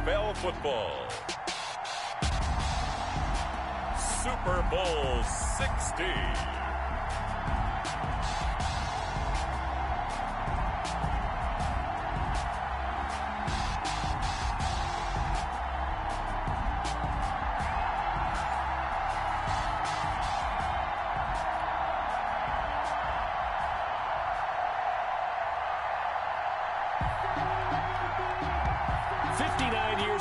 NFL football. Super Bowl 60.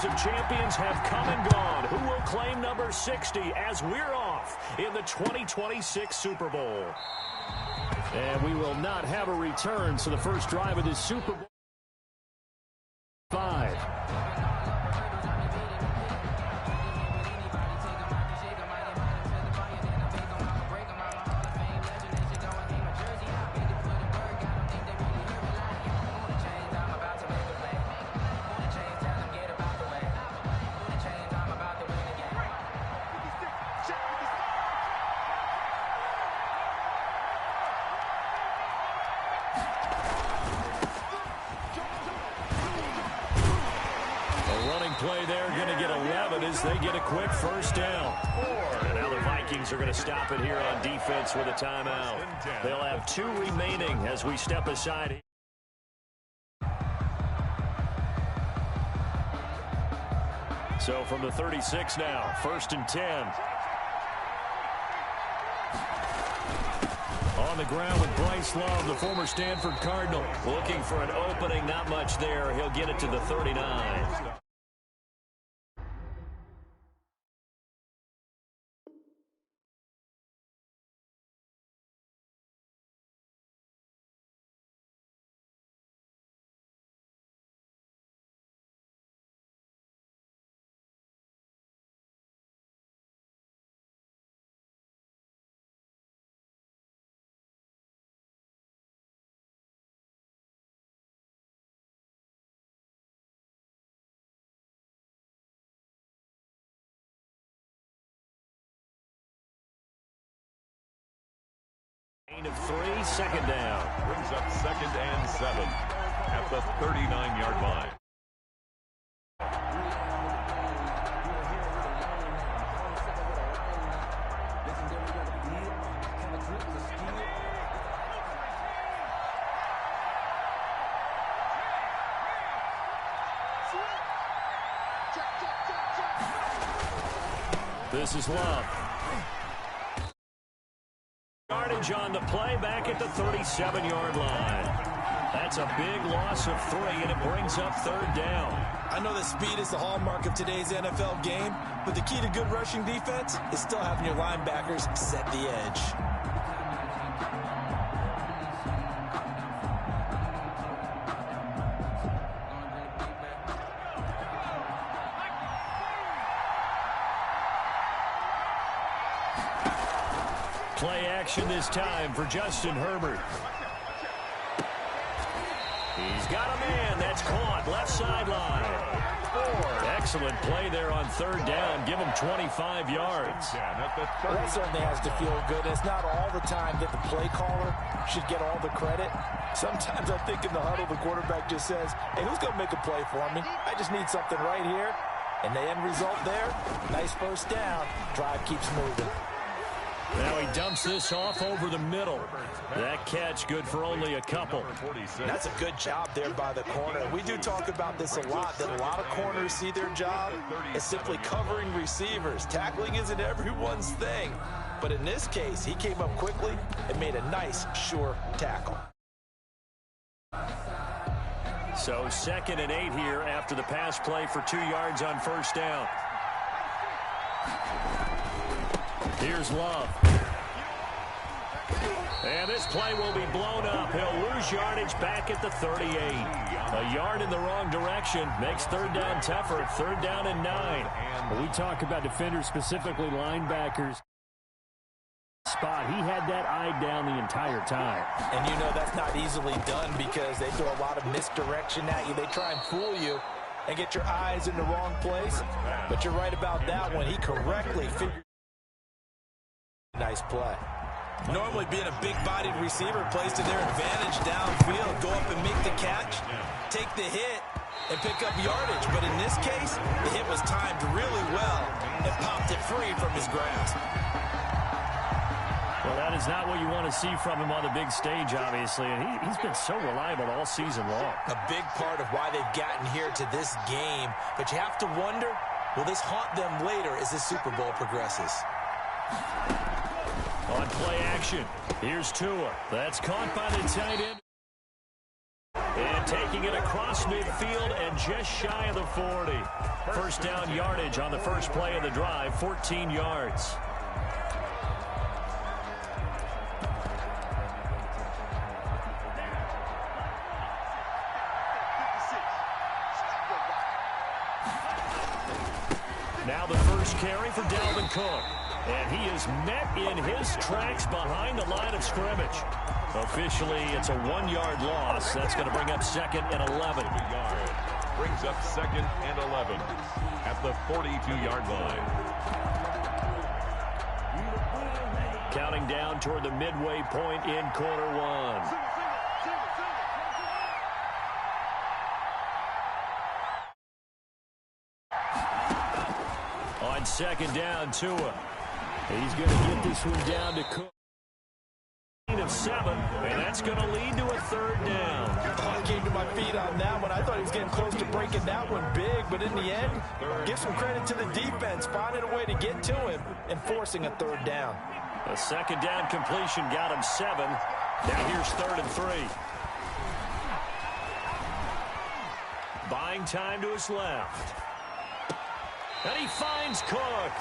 Of champions have come and gone. Who will claim number 60 as we're off in the 2026 Super Bowl? And we will not have a return, so the first drive of this Super Bowl 5. Play there, going to get 11 as they get a quick first down. And now the Vikings are going to stop it here on defense with a timeout. They'll have 2 remaining as we step aside. So from the 36 now, 1st and 10. On the ground with Bryce Love, the former Stanford Cardinal. Looking for an opening, not much there. He'll get it to the 39. Of 3, 2nd down. Brings up 2nd and 7 at the 39-yard line. This is Love. Yardage on the play back at the 37-yard line. That's a big loss of 3, and it brings up 3rd down. I know that speed is the hallmark of today's NFL game, but the key to good rushing defense is still having your linebackers set the edge. Play action this time for Justin Herbert. He's got a man. That's caught. Left sideline. Excellent play there on 3rd down. Give him 25 yards. Well, that certainly has to feel good. It's not all the time that the play caller should get all the credit. Sometimes I think in the huddle, the quarterback just says, hey, who's going to make a play for me? I just need something right here. And the end result there, nice first down. Drive keeps moving. Now he dumps this off over the middle. That catch good for only a couple. That's a good job there by the corner. We do talk about this a lot, that a lot of corners see their job as simply covering receivers. Tackling isn't everyone's thing. But in this case, he came up quickly and made a nice, sure tackle. So 2nd and 8 here after the pass play for 2 yards on 1st down. Here's Love. And this play will be blown up. He'll lose yardage back at the 38. A yard in the wrong direction makes 3rd down tougher. 3rd down and 9. When we talk about defenders, specifically linebackers, spot, he had that eye down the entire time. And you know that's not easily done because they throw a lot of misdirection at you. They try and fool you and get your eyes in the wrong place. But you're right about that one. He correctly figured. Nice play. Normally being a big-bodied receiver plays to their advantage downfield. Go up and make the catch, take the hit, and pick up yardage. But in this this case, the hit was timed really well and popped it free from his grasp. Well, that is not what you want to see from him on the big stage, obviously, and he's been so reliable all season long. A big part of why they've gotten here to this game, but you have to wonder, will this haunt them later as this Super Bowl progresses? On play action, here's Tua. That's caught by the tight end. And taking it across midfield and just shy of the 40. First down yardage on the first play of the drive, 14 yards. Now the first carry for Dalvin Cook. And he is met in his tracks behind the line of scrimmage. Officially, it's a 1-yard loss. That's going to bring up second and 11. Brings up second and 11 at the 42-yard line. Counting down toward the midway point in quarter one. On second down, Tua. He's going to get this one down to Cook. Of 7, and that's going to lead to a third down. I came to my feet on that one. I thought he was getting close to breaking that one big, but in the end, give some credit to the defense, finding a way to get to him and forcing a third down. A second down completion got him 7. Now here's third and 3. Buying time to his left. And he finds Cook.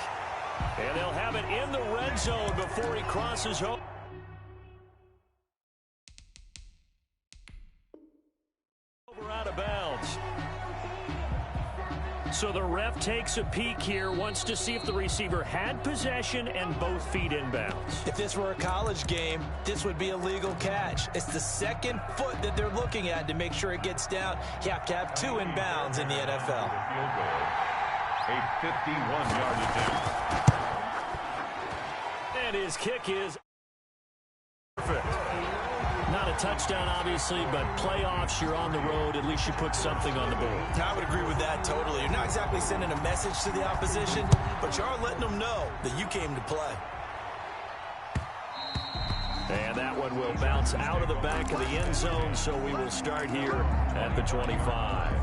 And they'll have it in the red zone before he crosses home. Out of bounds. So the ref takes a peek here, wants to see if the receiver had possession and both feet inbounds. If this were a college game, this would be a legal catch. It's the second foot that they're looking at to make sure it gets down. You have to have 2 inbounds in the NFL. A 51-yard attempt. And his kick is perfect. Not a touchdown, obviously, but playoffs, you're on the road. At least you put something on the board. I would agree with that totally. You're not exactly sending a message to the opposition, but you are letting them know that you came to play. And that one will bounce out of the back of the end zone, so we will start here at the 25.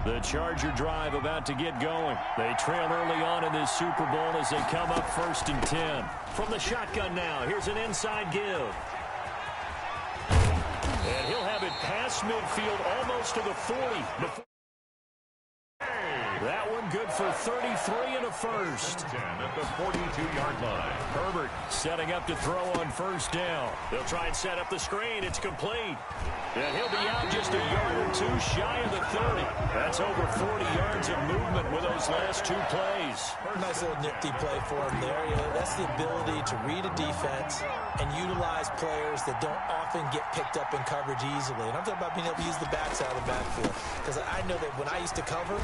The Charger drive about to get going. They trail early on in this Super Bowl as they come up 1st and 10. From the shotgun now, here's an inside give. And he'll have it past midfield almost to the 40. That one good for 33 and a first. 10 at the 42-yard line. Herbert setting up to throw on first down. They'll try and set up the screen. It's complete. And he'll be out just a yard or 2 shy of the 30. That's over 40 yards of movement with those last 2 plays. Nice little nifty play for him there. You know, that's the ability to read a defense and utilize players that don't often get picked up in coverage easily. And I'm talking about being able to use the backs out of the backfield. Because I know that when I used to cover,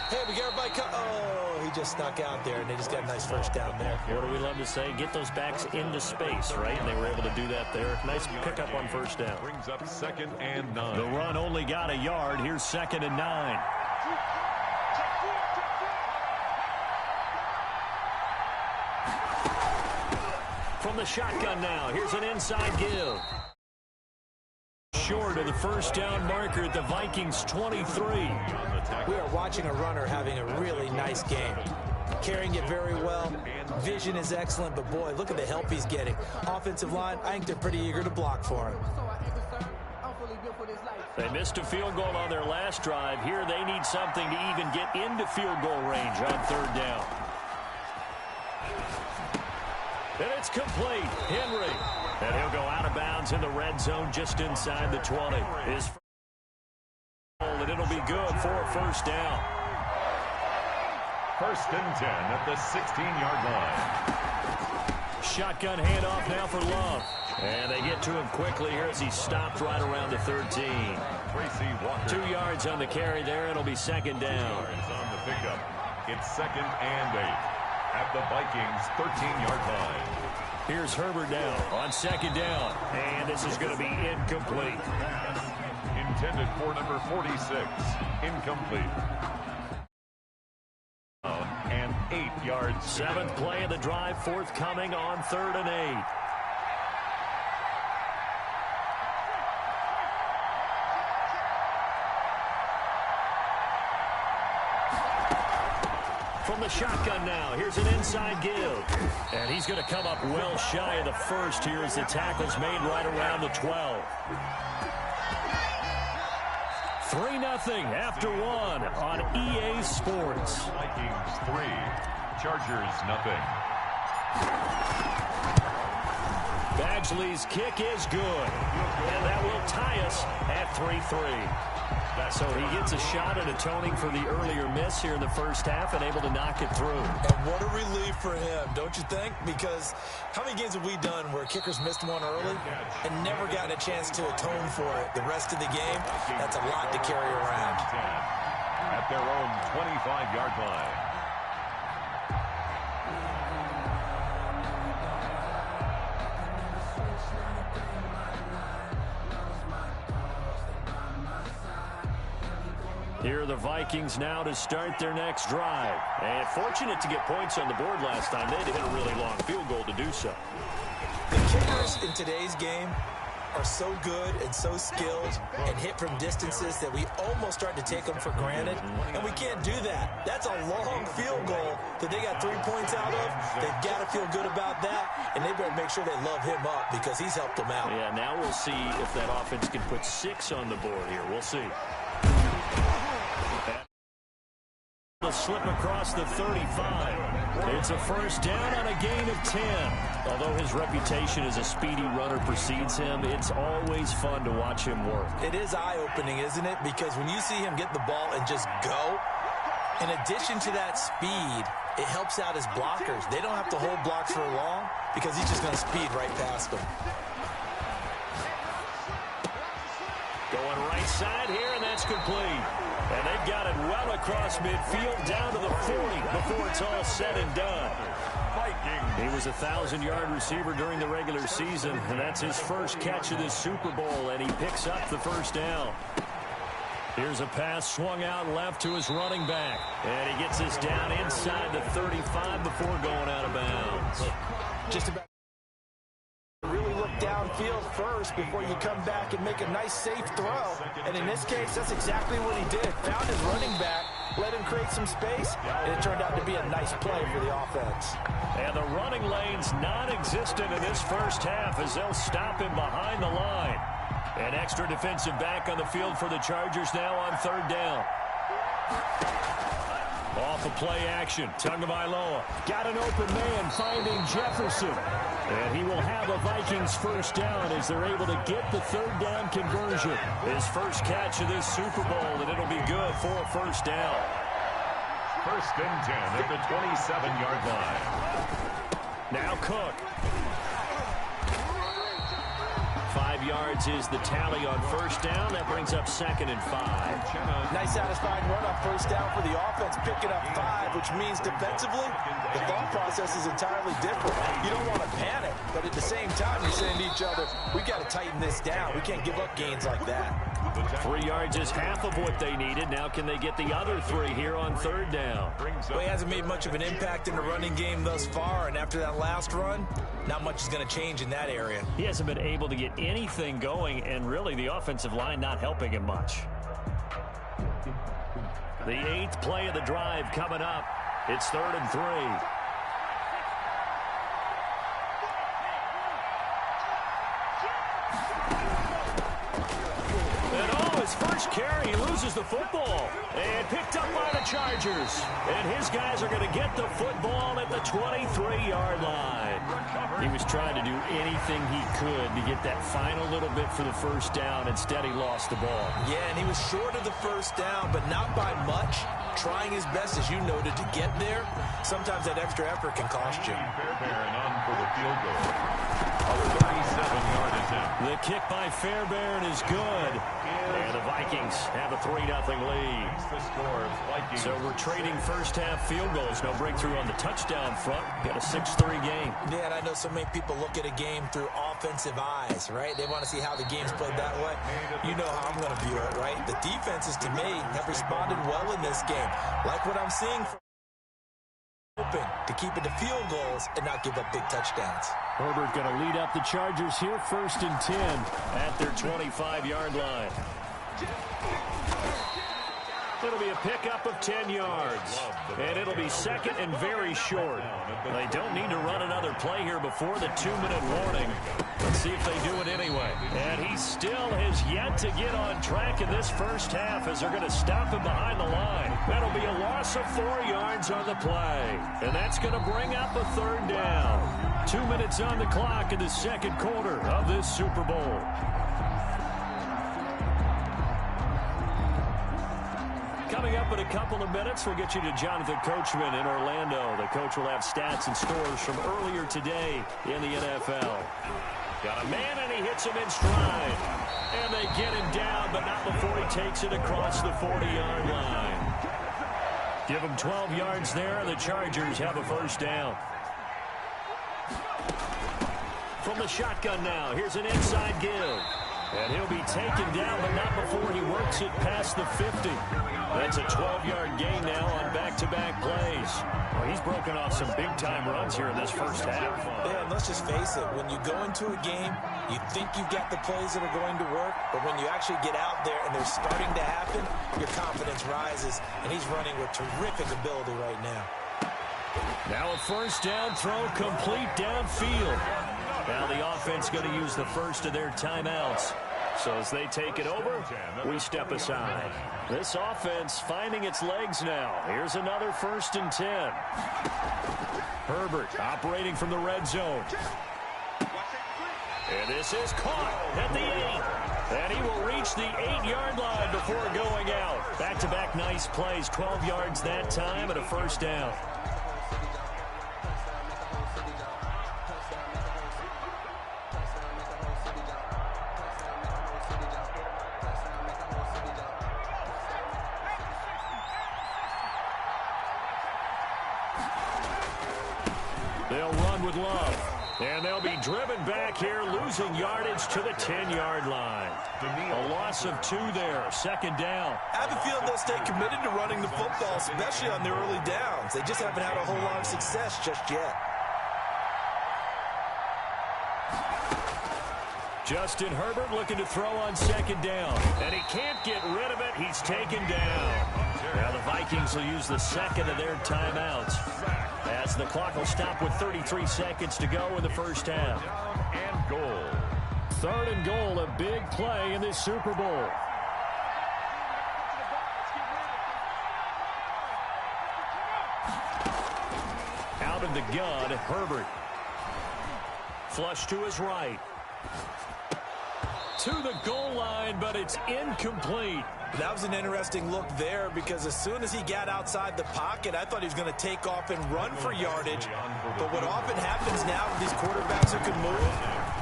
hey, we got everybody oh, he just snuck out there, and they just got a nice first down there. What do we love to say? Get those backs into space, right? And they were able to do that there. Nice pickup on first down. Brings up second and 9. The run only got a yard. Here's 2nd and 9. From the shotgun now, here's an inside give. Short of the first down marker at the Vikings 23. We are watching a runner having a really nice game. Carrying it very well. Vision is excellent, but boy, look at the help he's getting. Offensive line, I think they're pretty eager to block for him. They missed a field goal on their last drive. Here they need something to even get into field goal range on 3rd down. And it's complete. Henry. And he'll go out of bounds in the red zone just inside the 20. And it'll be good for a first down. 1st and 10 at the 16-yard line. Shotgun handoff now for Love. And they get to him quickly here as he stopped right around the 13. 2 yards on the carry there. It'll be 2nd down. On the pickup. It's 2nd and 8 at the Vikings 13-yard line. Here's Herbert now on second down. And this is going to be incomplete. Intended for number 46. Incomplete. And 8 yards. Seventh play of the drive, forthcoming on 3rd and 8. From the shotgun now, here's an inside give. And he's going to come up well shy of the first here as the tackle's made right around the 12. 3-0 after 1 on EA Sports. Vikings 3, Chargers 0. Badgley's kick is good. And that will tie us at 3-3. So he gets a shot at atoning for the earlier miss here in the first half and able to knock it through. And what a relief for him, don't you think? Because how many games have we done where kickers missed one early and never gotten a chance to atone for it the rest of the game? That's a lot to carry around. At their own 25-yard line. Here are the Vikings now to start their next drive. And fortunate to get points on the board last time. They had to hit a really long field goal to do so. The kickers in today's game are so good and so skilled and hit from distances that we almost start to take them for granted. And we can't do that. That's a long field goal that they got 3 points out of. They've got to feel good about that. And they better make sure they love him up because he's helped them out. Yeah, now we'll see if that offense can put 6 on the board here. We'll see. A slip across the 35. It's a first down on a gain of 10. Although his reputation as a speedy runner precedes him, it's always fun to watch him work. It is eye-opening, isn't it? Because when you see him get the ball and just go, in addition to that speed, it helps out his blockers. They don't have to hold blocks for long because he's just going to speed right past them. Going right side here, and that's complete. And they've got it well across midfield down to the 40 before it's all said and done. He was a 1,000-yard receiver during the regular season, and that's his first catch of this Super Bowl, and he picks up the first down. Here's a pass swung out left to his running back, and he gets this down inside the 35 before going out of bounds. Just about really look downfield first before you come back and make a nice safe throw. And in this case, that's exactly what he did. Found his running back, let him create some space, and it turned out to be a nice play for the offense. And the running lane's non-existent in this first half as they'll stop him behind the line. An extra defensive back on the field for the Chargers now on 3rd down. Off of play action, Tagovailoa got an open man finding Jefferson. And he will have a Vikings first down as they're able to get the 3rd down conversion. His first catch of this Super Bowl, and it'll be good for a first down. 1st and 10 at the 27-yard line. Now Cook. 5 yards is the tally on first down. That brings up 2nd and 5. Nice satisfying run on first down for the offense, picking up 5, which means defensively, the thought process is entirely different. You don't want to panic, but at the same time, you're saying to each other, we got to tighten this down. We can't give up gains like that. 3 yards is half of what they needed. Now can they get the other 3 here on 3rd down? Well, he hasn't made much of an impact in the running game thus far, and after that last run, not much is going to change in that area. He hasn't been able to get anything going, and really the offensive line not helping him much. The 8th play of the drive coming up. It's 3rd and 3. His first carry, he loses the football. And picked up by the Chargers. And his guys are going to get the football at the 23-yard line. He was trying to do anything he could to get that final little bit for the first down. Instead, he lost the ball. Yeah, and he was short of the first down, but not by much. Trying his best, as you noted, to get there. Sometimes that extra effort can cost you. Fairbairn on for the field goal. A 37-yard attempt. The kick by Fairbairn is good. And the Vikings have a 3-0 lead. So we're trading first-half field goals. No breakthrough on the touchdown front. Got a 6-3 game. Yeah, and I know so many people look at a game through offensive eyes, right? They want to see how the game's played that way. You know how I'm going to view it, right? The defenses, to me, have responded well in this game. Like what I'm seeing from open to keep it to field goals and not give up big touchdowns. Herbert going to lead up the Chargers here, 1st and 10 at their 25-yard line. It'll be a pickup of 10 yards, and it'll be second and very short. They don't need to run another play here before the 2-minute warning. Let's see if they do it anyway. And he still has yet to get on track in this first half as they're going to stop him behind the line. That'll be a loss of 4 yards on the play, and that's going to bring up a 3rd down. 2 minutes on the clock in the second quarter of this Super Bowl. Coming up in a couple of minutes, we'll get you to Jonathan Coachman in Orlando. The coach will have stats and scores from earlier today in the NFL. Got a man, and he hits him in stride. And they get him down, but not before he takes it across the 40-yard line. Give him 12 yards there, and the Chargers have a 1st down. From the shotgun now, here's an inside give. And he'll be taken down, but not before he works it past the 50. That's a 12-yard gain now on back-to-back plays. Well, he's broken off some big-time runs here in this first half. Yeah, and let's just face it. When you go into a game, you think you've got the plays that are going to work, but when you actually get out there and they're starting to happen, your confidence rises, and he's running with terrific ability right now. Now a 1st down throw complete downfield. Now the offense going to use the first of their timeouts. So as they take it over, we step aside. This offense finding its legs now. Here's another 1st and 10. Herbert operating from the red zone. And this is caught at the 8. And he will reach the 8-yard line before going out. Back-to-back nice plays. 12 yards that time and a 1st down. They'll run with Love. And they'll be driven back here, losing yardage to the 10-yard line. A loss of 2 there, 2nd down. I have a feeling they'll stay committed to running the football, especially on their early downs. They just haven't had a whole lot of success just yet. Justin Herbert looking to throw on 2nd down. And he can't get rid of it. He's taken down. Now the Vikings will use the 2nd of their timeouts, as the clock will stop with 33 seconds to go in the first half. And goal. 3rd and goal, a big play in this Super Bowl. Out of the gun, Herbert. Flush to his right. To the goal line, but it's incomplete. That was an interesting look there, because as soon as he got outside the pocket, I thought he was going to take off and run for yardage. But what often happens now with these quarterbacks who can move,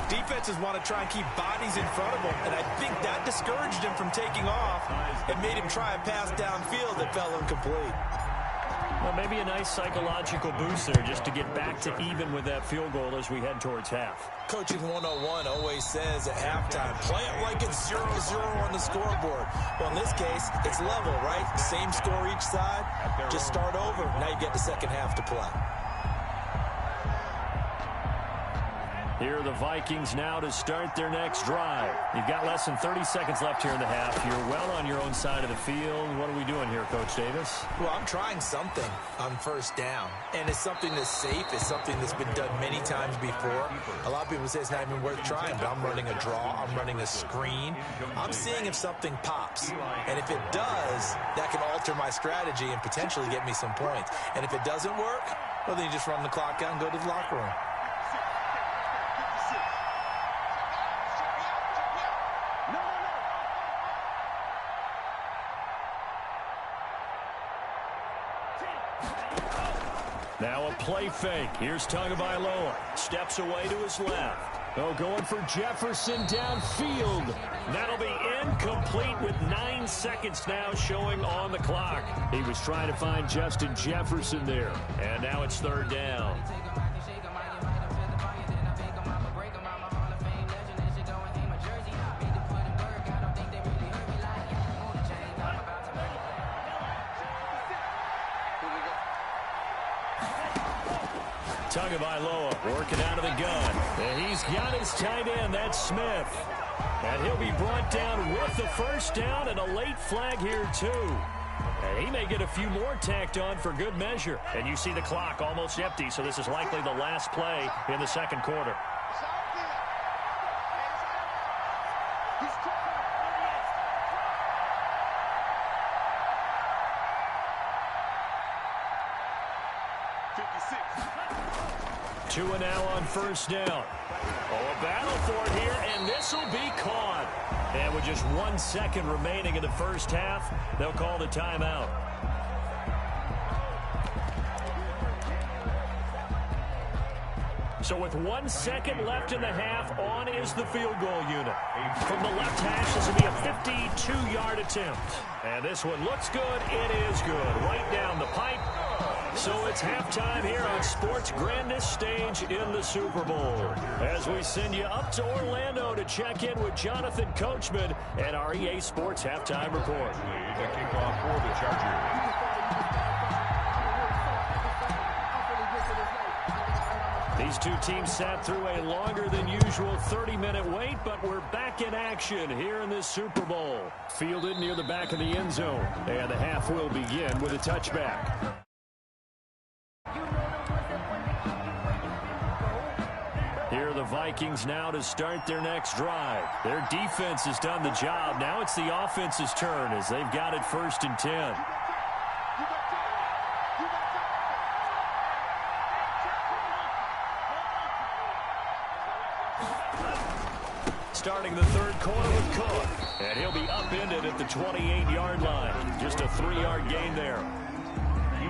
defenses want to try and keep bodies in front of him, and I think that discouraged him from taking off and made him try a pass downfield that fell incomplete. Well, maybe a nice psychological boost there just to get back to even with that field goal as we head towards half. Coaching 101 always says at halftime, play it like it's 0-0 on the scoreboard. Well, in this case, it's level, right? Same score each side. Just start over. Now you get the second half to play. Here are the Vikings now to start their next drive. You've got less than 30 seconds left here in the half. You're well on your own side of the field. What are we doing here, Coach Davis? Well, I'm trying something on 1st down. And it's something that's safe. It's something that's been done many times before. A lot of people say it's not even worth trying, but I'm running a draw. I'm running a screen. I'm seeing if something pops. And if it does, that can alter my strategy and potentially get me some points. And if it doesn't work, well, then you just run the clock out and go to the locker room. Now a play fake. Here's Tagovailoa. Steps away to his left. Oh, going for Jefferson downfield. That'll be incomplete with 9 seconds now showing on the clock. He was trying to find Justin Jefferson there. And now it's third down. Tagovailoa working out of the gun. And he's got his tight end. That's Smith. And he'll be brought down with the first down and a late flag here, too. And he may get a few more tacked on for good measure. And you see the clock almost empty, so this is likely the last play in the second quarter. Two and now on first down. Oh, a battle for it here, and this will be caught. And with just 1 second remaining in the first half, they'll call the timeout. So with 1 second left in the half, on is the field goal unit. From the left hash, this will be a 52-yard attempt. And this one looks good. It is good. Right down the pipe. So it's halftime here on sports' grandest stage in the Super Bowl. As we send you up to Orlando to check in with Jonathan Coachman and our EA Sports Halftime Report. The kickoff for the Chargers. These two teams sat through a longer than usual 30-minute wait, but we're back in action here in this Super Bowl. Fielded near the back of the end zone, and the half will begin with a touchback. Here are the Vikings now to start their next drive. Their defense has done the job. Now it's the offense's turn as they've got it 1st and 10. Starting the third quarter with Cook. And he'll be upended at the 28-yard line. Just a 3-yard gain there.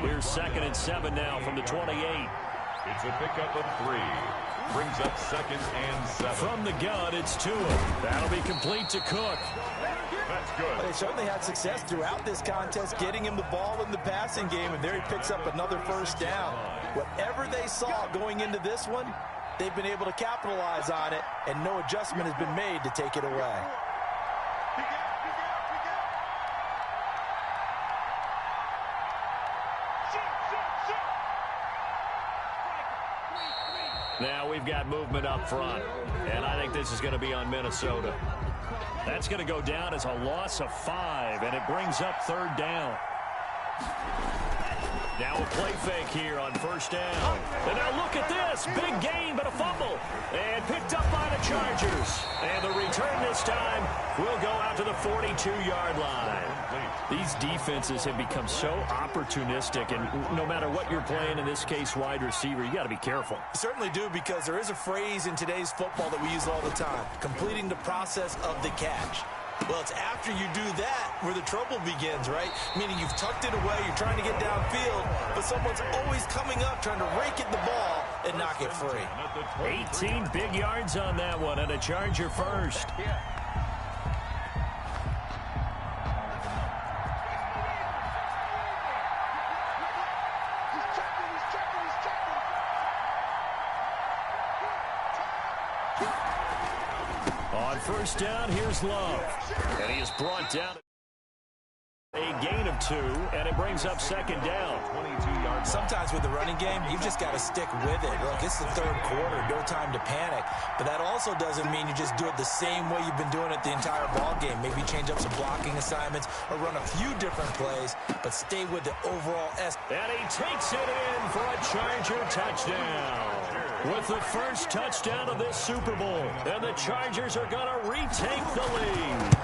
Here's 2nd and 7 now from the 28. It's a pickup of 3. Brings up 2nd and 7. From the gun, it's Tua. That'll be complete to Cook. That's good. They certainly had success throughout this contest, getting him the ball in the passing game, and there he picks up another first down. Whatever they saw going into this one, they've been able to capitalize on it, and no adjustment has been made to take it away. Now we've got movement up front, and I think this is going to be on Minnesota. That's going to go down as a loss of 5, and it brings up 3rd down. Now a play fake here on first down. And now look at this. Big gain, but a fumble. And picked up by the Chargers. And the return this time will go out to the 42-yard line. These defenses have become so opportunistic, and no matter what you're playing, in this case wide receiver, you got to be careful. You certainly do, because there is a phrase in today's football that we use all the time: completing the process of the catch. Well, it's after you do that where the trouble begins, right? Meaning you've tucked it away, you're trying to get downfield, but someone's always coming up trying to rake at the ball and knock it free. 18 big yards on that one, and a Charger first. On first down, here's Love. And he is brought down. A gain of 2, and it brings up 2nd down. 22 yards. Sometimes with the running game, you've just got to stick with it. Look, it's the 3rd quarter, no time to panic. But that also doesn't mean you just do it the same way you've been doing it the entire ball game. Maybe change up some blocking assignments or run a few different plays, but stay with the overall S. And he takes it in for a Charger touchdown. With the first touchdown of this Super Bowl, and the Chargers are going to retake the lead.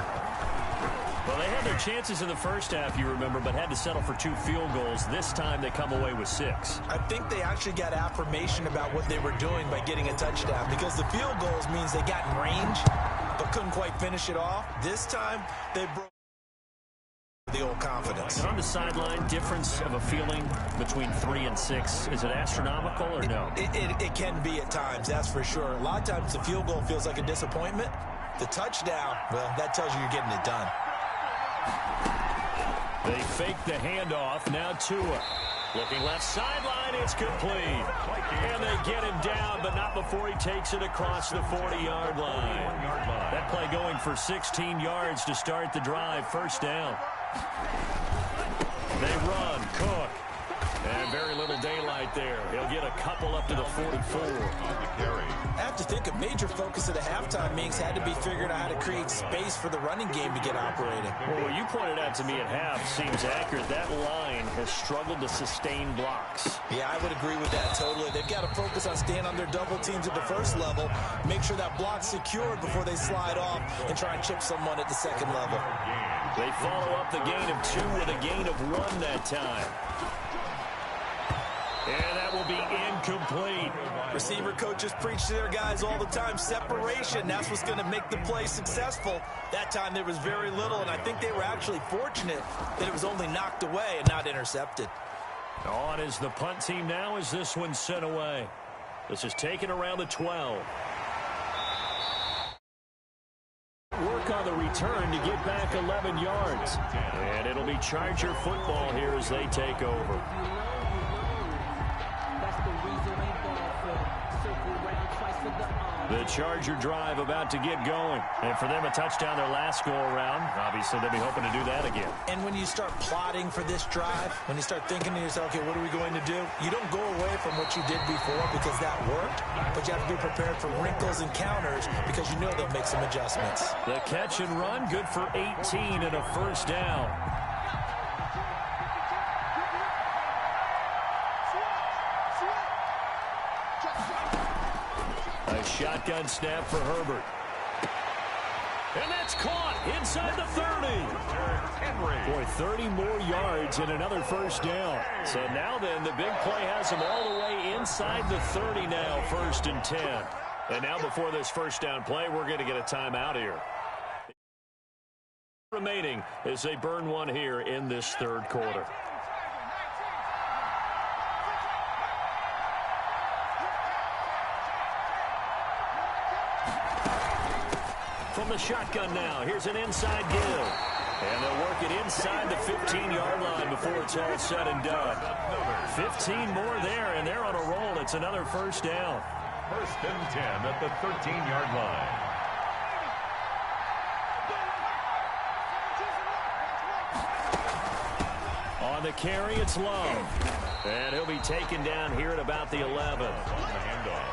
Well, they had their chances in the first half, you remember, but had to settle for 2 field goals. This time they come away with 6. I think they actually got affirmation about what they were doing by getting a touchdown, because the field goals means they got in range but couldn't quite finish it off. This time they broke the old confidence. And on the sideline, difference of a feeling between 3 and 6, is it astronomical or no? It can be at times, that's for sure. A lot of times the field goal feels like a disappointment. The touchdown, well, that tells you you're getting it done. They fake the handoff. Now Tua. Looking left sideline, it's complete. And they get him down, but not before he takes it across the 40-yard line. That play going for 16 yards to start the drive. First down. They run. Cook. And very little daylight there. He'll get a couple up to the 44. I have to think a major focus of the halftime meetings had to be figuring out how to create space for the running game to get operating. Well, what you pointed out to me at half seems accurate. That line has struggled to sustain blocks. Yeah, I would agree with that totally. They've got to focus on staying on their double teams at the first level, make sure that block's secured before they slide off and try and chip someone at the second level. They follow up the gain of 2 with a gain of 1 that time. And that will be incomplete. Receiver coaches preach to their guys all the time. Separation, that's what's going to make the play successful. That time there was very little, and I think they were actually fortunate that it was only knocked away and not intercepted. On is the punt team now as this one's sent away. This is taken around the 12. Work on the return to get back 11 yards. And it'll be Charger football here as they take over. The Charger drive about to get going. And for them, a touchdown their last go-around. Obviously, they'll be hoping to do that again. And when you start plotting for this drive, when you start thinking to yourself, okay, what are we going to do? You don't go away from what you did before because that worked, but you have to be prepared for wrinkles and counters because you know they'll make some adjustments. The catch and run, good for 18 and a first down. A shotgun snap for Herbert. And that's caught inside the 30. Boy, 30 more yards and another first down. So now then, the big play has him all the way inside the 30 now, 1st and 10. And now before this first down play, we're going to get a timeout here. Remaining as they burn one here in this third quarter. From the shotgun now, here's an inside give. And they'll work it inside the 15-yard line before it's all said and done. 15 more there, and they're on a roll. It's another first down. 1st and 10 at the 13-yard line. On the carry, it's Love. And he'll be taken down here at about the 11.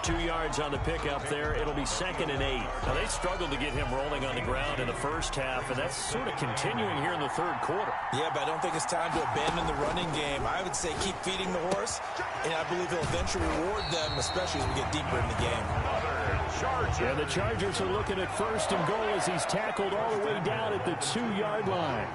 2 yards on the pickup there. It'll be 2nd and 8. Now, they struggled to get him rolling on the ground in the first half, and that's sort of continuing here in the third quarter. Yeah, but I don't think it's time to abandon the running game. I would say keep feeding the horse, and I believe he'll eventually reward them, especially as we get deeper in the game. And the Chargers are looking at 1st and goal as he's tackled all the way down at the 2-yard line.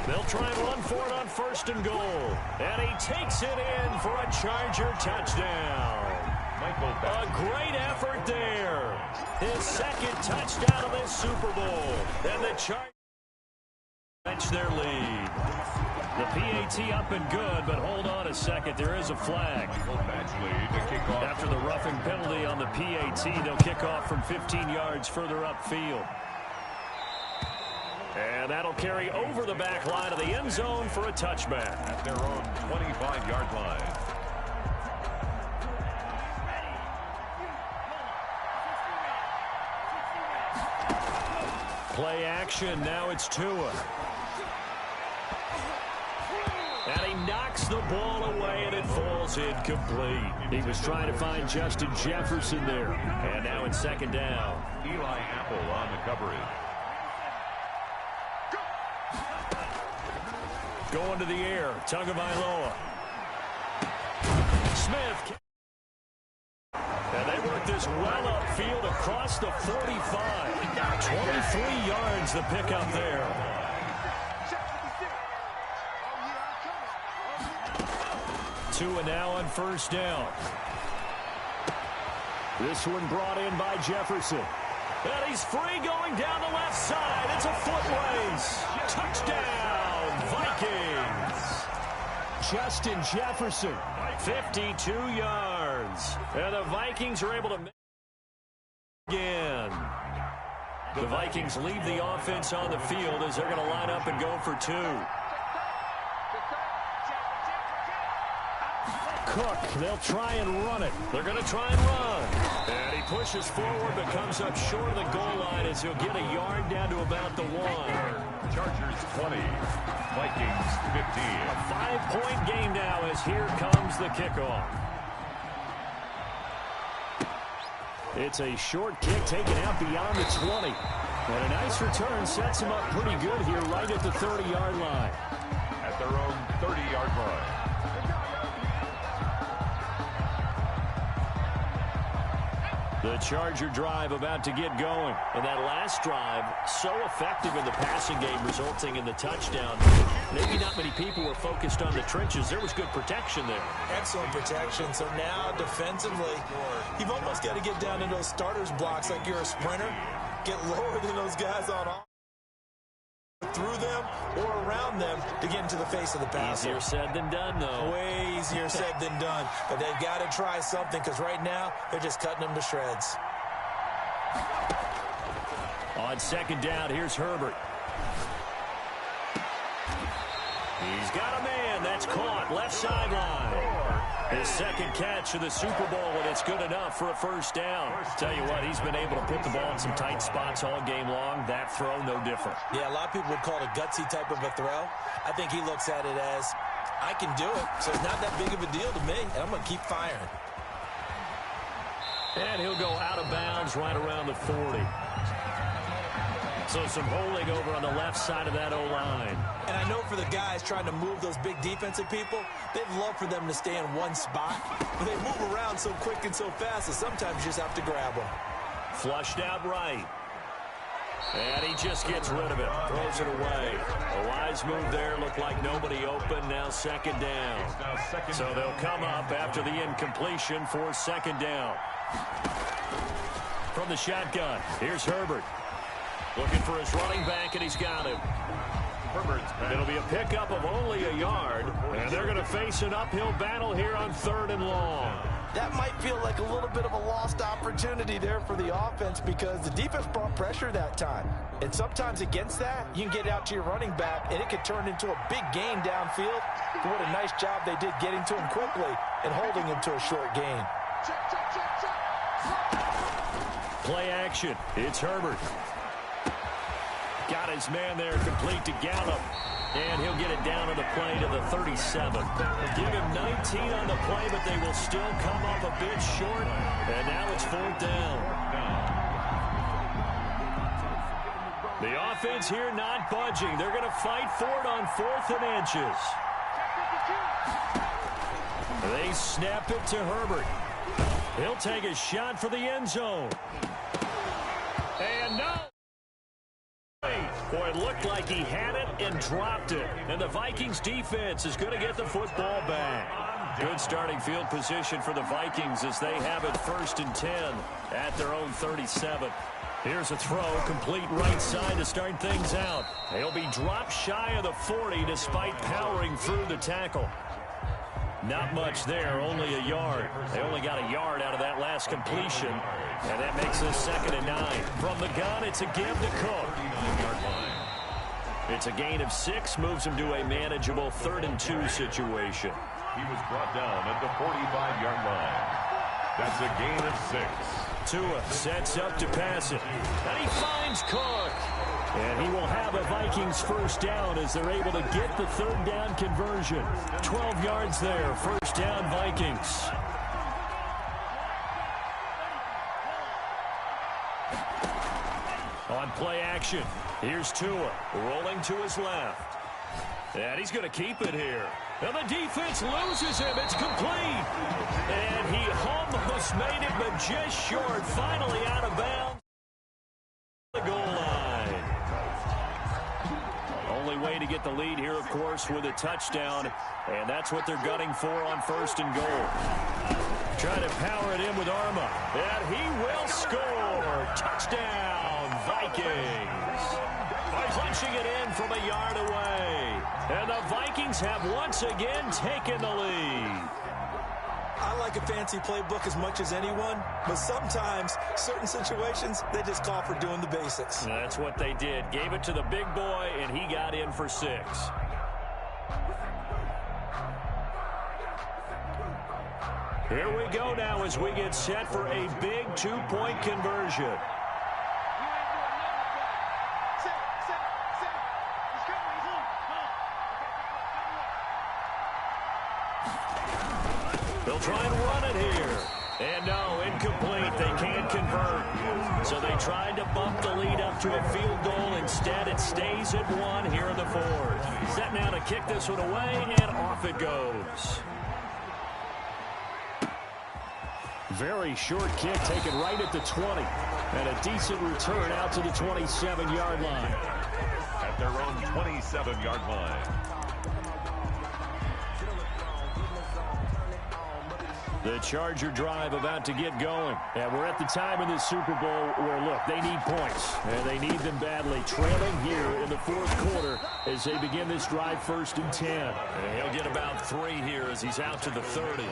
They'll try and run for it on 1st and goal. And he takes it in for a Charger touchdown. A great effort there. His 2nd touchdown of this Super Bowl. And the Chargers match their lead. The PAT up and good, but hold on a second. There is a flag. After the roughing penalty on the PAT, they'll kick off from 15 yards further upfield. And that'll carry over the back line of the end zone for a touchback. At their own 25-yard line. Play action. Now it's Tua. And he knocks the ball away, and it falls incomplete. He was trying to find Justin Jefferson there. And now it's 2nd down. Eli Apple on the coverage. Going to the air. Tagovailoa. Smith. And they work this well upfield across the 45. 23 yards the pickup there. Tua now on first down. This one brought in by Jefferson. And he's free going down the left side. It's a foot race. Touchdown, Vikings. Justin Jefferson, 52 yards. And the Vikings are able to make it again. The Vikings leave the offense on the field as they're going to line up and go for two. Cook, they'll try and run it. They're going to try and run. And he pushes forward but comes up short of the goal line as he'll get a yard down to about the 1. Chargers 20, Vikings 15. A 5-point game now as here comes the kickoff. It's a short kick taken out beyond the 20. And a nice return sets him up pretty good here right at the 30-yard line. At their own 30-yard line. The Charger drive about to get going. And that last drive, so effective in the passing game, resulting in the touchdown. Maybe not many people were focused on the trenches. There was good protection there. Excellent protection. So now, defensively, you've almost got to get down in those starters blocks like you're a sprinter. Get lower than those guys on offense. Through them or around them to get into the face of the passer. Easier said than done, though. Way easier said than done. But they've got to try something because right now they're just cutting them to shreds. On second down, here's Herbert. He's got a man. That's caught. Left sideline. His second catch of the Super Bowl, and it's good enough for a first down. Tell you what, he's been able to put the ball in some tight spots all game long. That throw, no different. Yeah, a lot of people would call it a gutsy type of a throw. I think he looks at it as, I can do it, so it's not that big of a deal to me, and I'm going to keep firing. And he'll go out of bounds right around the 40. So some holding over on the left side of that O-line. And I know for the guys trying to move those big defensive people, they'd love for them to stay in one spot. But they move around so quick and so fast that sometimes you just have to grab them. Flushed out right. And he just gets rid of it. Throws it away. A wise move there. Looked like nobody open. Now second down. So they'll come up after the incompletion for second down. From the shotgun, here's Herbert. Looking for his running back, and he's got him. It'll be a pickup of only a yard, and they're going to face an uphill battle here on 3rd and long. That might feel like a little bit of a lost opportunity there for the offense because the defense brought pressure that time. And sometimes against that, you can get out to your running back, and it could turn into a big gain downfield. But what a nice job they did getting to him quickly and holding him to a short gain. Play action. It's Herbert. Got his man there complete to Gallup. And he'll get it down on the play to the 37. Give him 19 on the play, but they will still come up a bit short. And now it's 4th down. The offense here not budging. They're going to fight for it on 4th and inches. They snap it to Herbert. He'll take a shot for the end zone. And no. Boy, it looked like he had it and dropped it. And the Vikings defense is going to get the football back. Good starting field position for the Vikings as they have it 1st and 10 at their own 37. Here's a throw, complete right side to start things out. He'll be dropped shy of the 40 despite powering through the tackle. Not much there, only a yard. They only got a yard out of that last completion, and that makes this 2nd and 9. From the gun, it's a give to Cook. It's a gain of 6, moves him to a manageable 3rd and 2 situation. He was brought down at the 45-yard line. That's a gain of 6. Tua sets up to pass it, and he finds Cook. And he will have a Vikings first down as they're able to get the 3rd down conversion. 12 yards there, first down Vikings. On play action, here's Tua, rolling to his left. And he's going to keep it here. And the defense loses him. It's complete. And he almost made it, but just short. Finally out of bounds. The goal line. only way to get the lead here, of course, with a touchdown. And that's what they're gunning for on 1st and goal. Trying to power it in with Arma. And he will score. Touchdown, Vikings. Punching it in from a yard away. And the Vikings have once again taken the lead. I like a fancy playbook as much as anyone, but sometimes certain situations, they just call for doing the basics. That's what they did. Gave it to the big boy, and he got in for 6. Here we go now as we get set for a big 2-point conversion. They'll try and run it here. And no, incomplete. They can't convert. So they tried to bump the lead up to a field goal. Instead, it stays at 1 here in the 4th. Set now to kick this one away, and off it goes. Very short kick taken right at the 20. And a decent return out to the 27-yard line. At their own 27-yard line. The Charger drive about to get going. And we're at the time in the Super Bowl where, look, they need points. And they need them badly. Trailing here in the 4th quarter as they begin this drive 1st and 10. And he'll get about 3 here as he's out to the 30.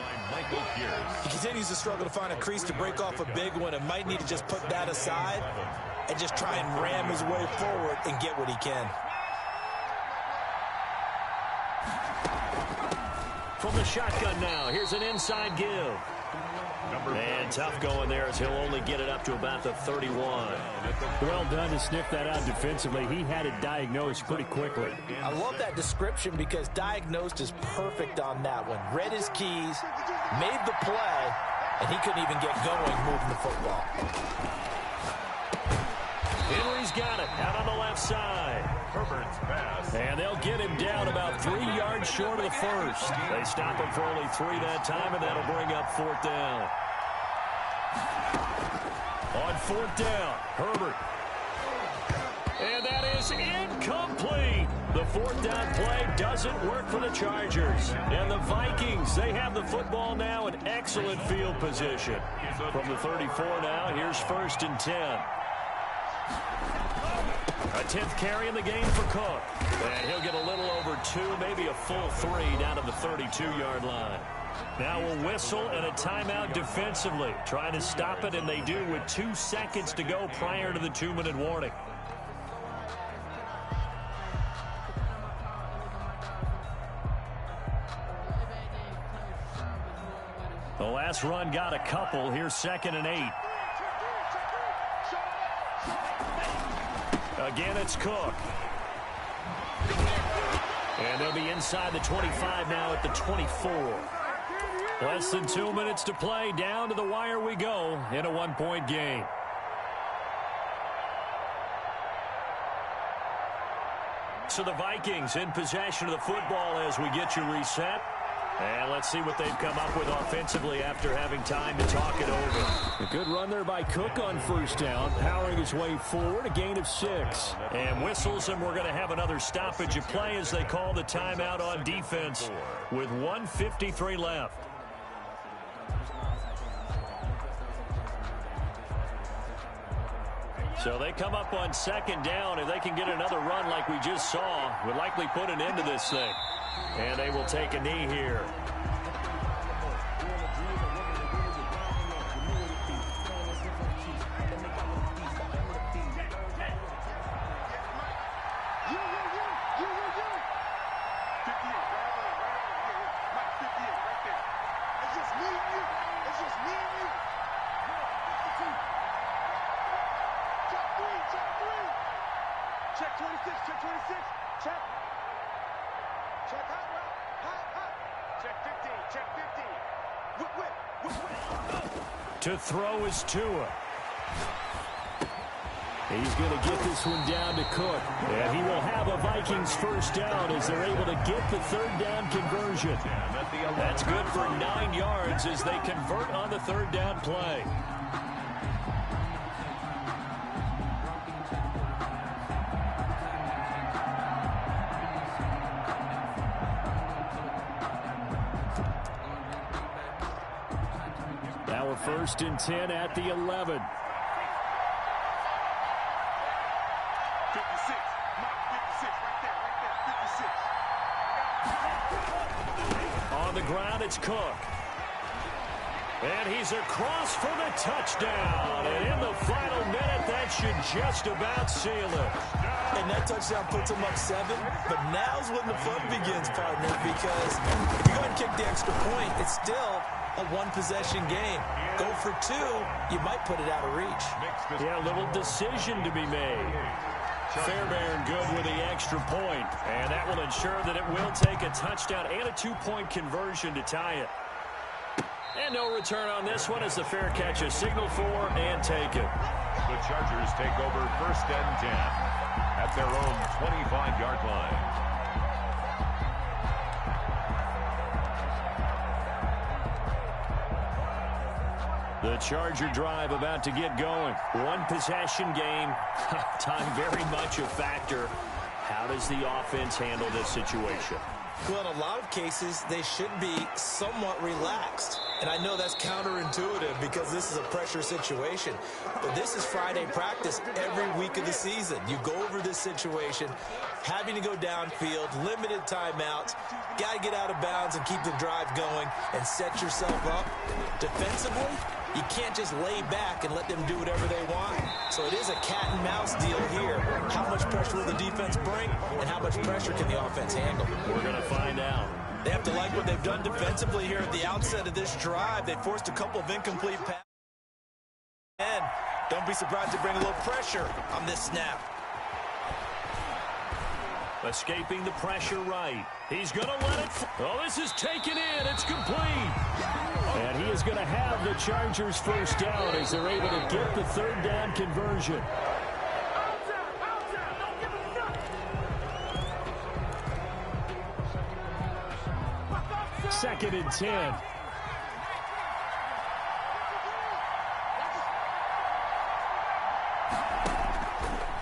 He continues to struggle to find a crease to break off a big one and might need to just put that aside and just try and ram his way forward and get what he can. From the shotgun now, here's an inside give. And tough going there as he'll only get it up to about the 31. Well done to sniff that out defensively. He had it diagnosed pretty quickly. I love that description because diagnosed is perfect on that one. Read his keys, made the play, and he couldn't even get going moving the football. Henry's got it out on the left side. Herbert's pass. And they'll get him down about 3 yards short of the 1st. They stop him for only 3 that time, and that'll bring up 4th down. On 4th down, Herbert. And that is incomplete. The 4th down play doesn't work for the Chargers. And the Vikings, they have the football now in excellent field position. From the 34 now, here's 1st and 10. A 10th carry in the game for Cook. And he'll get a little over 2, maybe a full 3 down to the 32-yard line. Now a whistle and a timeout defensively. Trying to stop it, and they do with 2 seconds to go prior to the 2-minute warning. The last run got a couple. Here's 2nd and 8. Again, it's Cook. And they'll be inside the 25 now at the 24. Less than 2 minutes to play. Down to the wire we go in a 1-point game. So the Vikings in possession of the football as we get you reset. And let's see what they've come up with offensively after having time to talk it over. A good run there by Cook on 1st down, powering his way forward, a gain of 6. And whistles, and we're going to have another stoppage of play as they call the timeout on defense with 1:53 left. So they come up on 2nd down. If they can get another run like we just saw, would likely put an end to this thing. And they will take a knee here. Check 26, check 26, check. Check hot, hot. Check 15, check 15. Whip. To throw is Tua. He's going to get this one down to Cook. And he will have a Vikings 1st down as they're able to get the 3rd down conversion. That's good for 9 yards as they convert on the 3rd down play. First and 10 at the 11. 56. Mark 56. Right there. 56. On the ground, it's Cook. And he's across for the touchdown. And in the final minute, that should just about seal it. And that touchdown puts him up 7. But now's when the fun begins, partner, because if you go and kick the extra point, it's still a one-possession game. Go for 2, you might put it out of reach. Yeah, a little decision to be made. Fairbairn good with the extra point. And that will ensure that it will take a touchdown and a 2-point conversion to tie it. And no return on this one as the fair catch is signaled for and taken. The Chargers take over first and 10 at their own 25-yard line. The Charger drive about to get going. One possession game. Time very much a factor. How does the offense handle this situation? Well, in a lot of cases, they should be somewhat relaxed. And I know that's counterintuitive because this is a pressure situation. But this is Friday practice every week of the season. You go over this situation, having to go downfield, limited timeouts, got to get out of bounds and keep the drive going and set yourself up. Defensively, you can't just lay back and let them do whatever they want. So it is a cat and mouse deal here. How much pressure will the defense bring and how much pressure can the offense handle? We're going to find out. They have to like what they've done defensively here at the outset of this drive. They forced a couple of incomplete passes. And don't be surprised to bring a little pressure on this snap. Escaping the pressure right. He's going to let it. Oh, this is taken in. It's complete. And he is going to have the Chargers first down as they're able to get the third down conversion. Second and 10.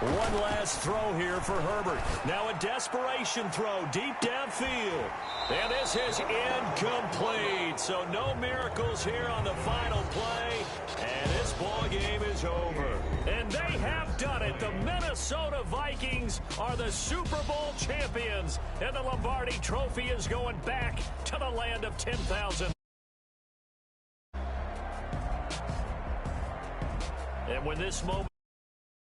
One last throw here for Herbert. Now a desperation throw deep downfield. And this is incomplete. So no miracles here on the final play. And this ball game is over. And they have done it. The Minnesota Vikings are the Super Bowl champions. And the Lombardi Trophy is going back to the land of 10,000. And when this moment...